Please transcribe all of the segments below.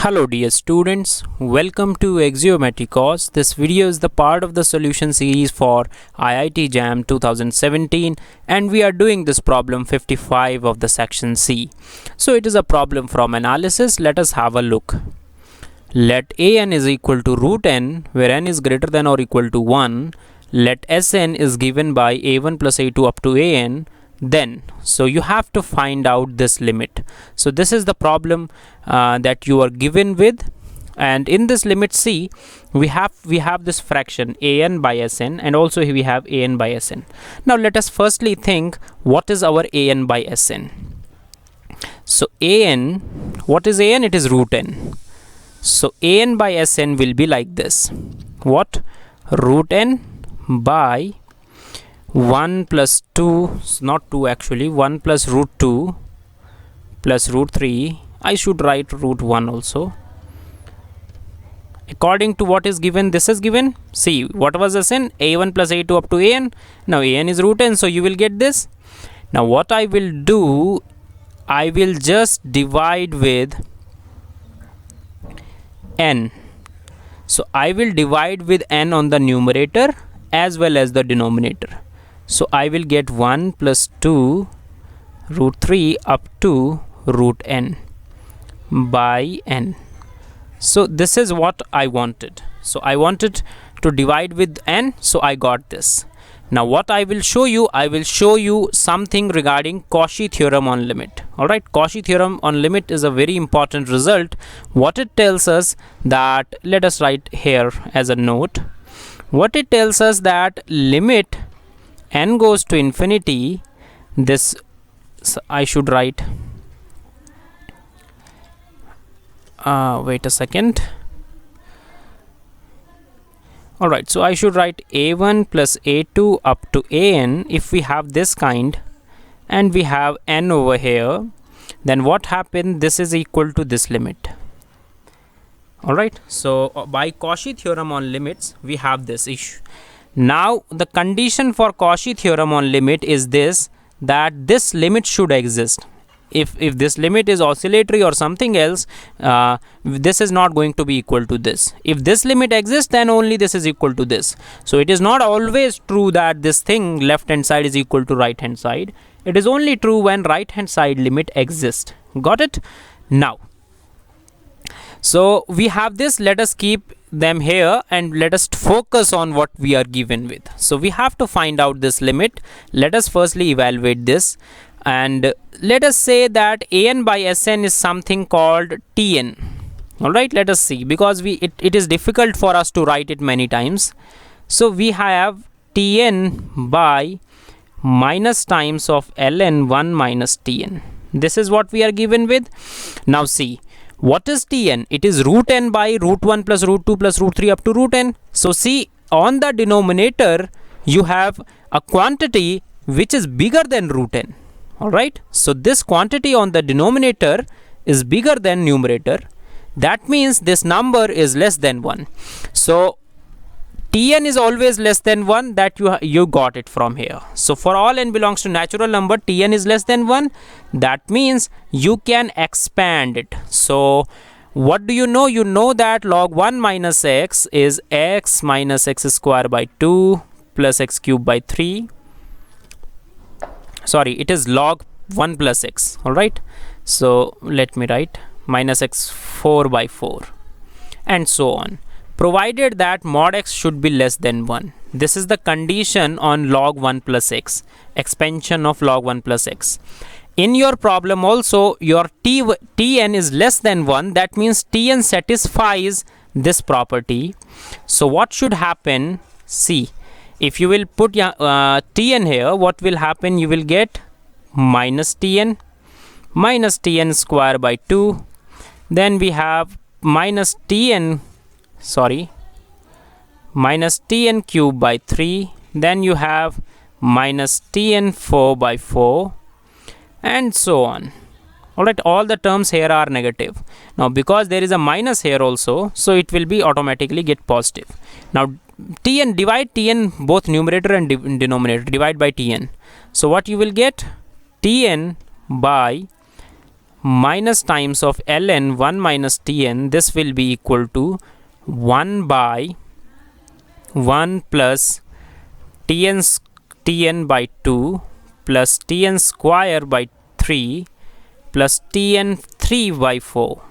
Hello dear students, welcome to Axiometry course. This video is the part of the solution series for IIT JAM 2017 and we are doing this problem 55 of the section C. So it is a problem from analysis. Let us have a look. Let an is equal to root n where n is greater than or equal to 1. Let Sn is given by a1 plus a2 up to an. Then so you have to find out this limit. So this is the problem that you are given with, and in this limit C we have this fraction an by Sn, and also we have an by Sn. Now let us firstly think what is our an by Sn. So an, what is an? It is root n. So an by Sn will be like this. What? Root n by 1 plus 2, not 2 actually, 1 plus root 2 plus root 3. I should write root 1 also. According to what is given, this is given. See, what was Sn? a1 plus a2 up to an. Now an is root n, so you will get this. Now what I will do, I will just divide with n. So I will divide with n on the numerator as well as the denominator. So I will get 1 plus 2 root 3 up to root n by n. So this is what I wanted. So I wanted to divide with n, so I got this. Now what I will show you something regarding Cauchy theorem on limit. Alright, Cauchy theorem on limit is a very important result. What it tells us that, let us write here as a note. What it tells us that limit n goes to infinity, this I should write, wait a second. Alright, so I should write a1 plus a2 up to an. If we have this kind and we have n over here, then what happened? This is equal to this limit. Alright, so by Cauchy theorem on limits we have this issue. Now the condition for Cauchy theorem on limit is this, that this limit should exist. If this limit is oscillatory or something else, this is not going to be equal to this. If this limit exists, then only this is equal to this. So it is not always true that this thing left hand side is equal to right hand side. It is only true when right hand side limit exists. Got it? Now so we have this, let us keep them here and let us focus on what we are given with. So we have to find out this limit. Let us firstly evaluate this, and let us say that an by Sn is something called Tn. Alright, let us see, because it is difficult for us to write it many times. So we have Tn by minus times of ln 1 minus Tn. This is what we are given with. Now see, what is Tn? It is root n by root 1 plus root 2 plus root 3 up to root n. So see, on the denominator you have a quantity which is bigger than root n. Alright, so this quantity on the denominator is bigger than numerator. That means this number is less than 1. So Tn is always less than 1, that you got it from here. So for all n belongs to natural number, Tn is less than 1. That means you can expand it. So what do you know? You know that log 1 minus x is x minus x square by 2 plus x cube by 3. Sorry, it is log 1 plus x. Alright, so let me write minus x 4 by 4 and so on, provided that mod x should be less than 1. This is the condition on log 1 plus x, expansion of log 1 plus x. In your problem also, your Tn is less than 1. That means Tn satisfies this property. So what should happen? See, if you will put Tn here, what will happen? You will get minus Tn square by 2. Then we have minus Tn cube by 3. Then you have minus Tn 4 by 4 and so on. Alright, all the terms here are negative. Now because there is a minus here also, so it will be automatically get positive. Now Tn, divide Tn both numerator and denominator, divide by Tn. So what you will get? Tn by minus times of ln 1 minus tn, this will be equal to 1 by 1 plus tn by 2 plus tn square by 3 plus tn 3 by 4,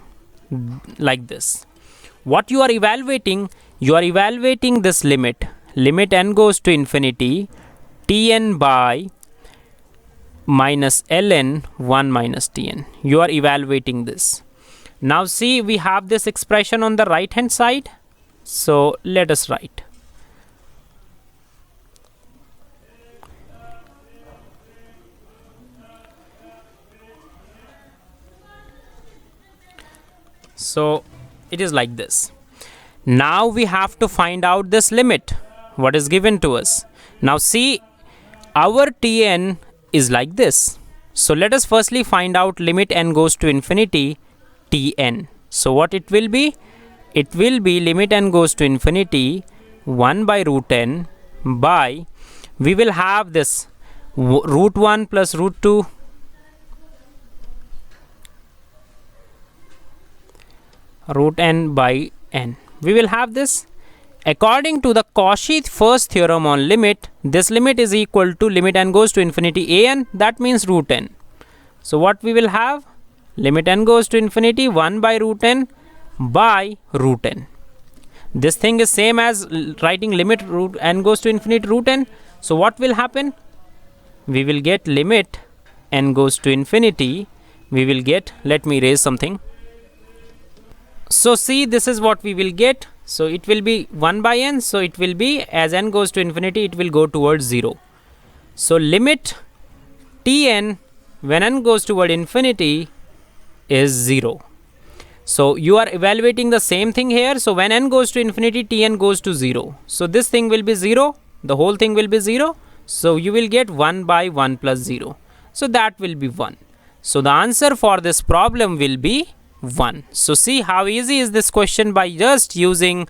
like this. What you are evaluating this limit n goes to infinity tn by minus ln 1 minus tn. You are evaluating this. Now see, we have this expression on the right hand side, so let us write. So it is like this. Now we have to find out this limit, what is given to us. Now see, our tn is like this. So let us firstly find out limit n goes to infinity tn. So what it will be? It will be limit n goes to infinity 1 by root n by, we will have this root 1 plus root 2 root n by n. We will have this. According to the Cauchy first theorem on limit, this limit is equal to limit n goes to infinity an, that means root n. So what we will have? Limit n goes to infinity 1 by root n by root n. This thing is same as writing limit root n goes to infinity root n. So what will happen? We will get limit n goes to infinity. We will get, let me erase something. So see, this is what we will get. So it will be 1 by n. So it will be, as n goes to infinity, it will go towards 0. So limit tn when n goes toward infinity is 0. So you are evaluating the same thing here. So when n goes to infinity, tn goes to 0. So this thing will be 0. The whole thing will be 0. So you will get 1 by 1 plus 0. So that will be 1. So the answer for this problem will be 1. So see how easy is this question by just using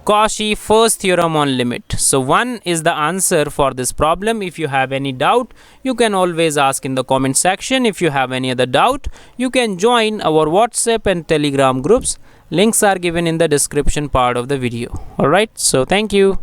Cauchy first theorem on limit. So 1 is the answer for this problem. If you have any doubt, you can always ask in the comment section. If you have any other doubt, you can join our WhatsApp and Telegram groups. Links are given in the description part of the video. Alright, so thank you.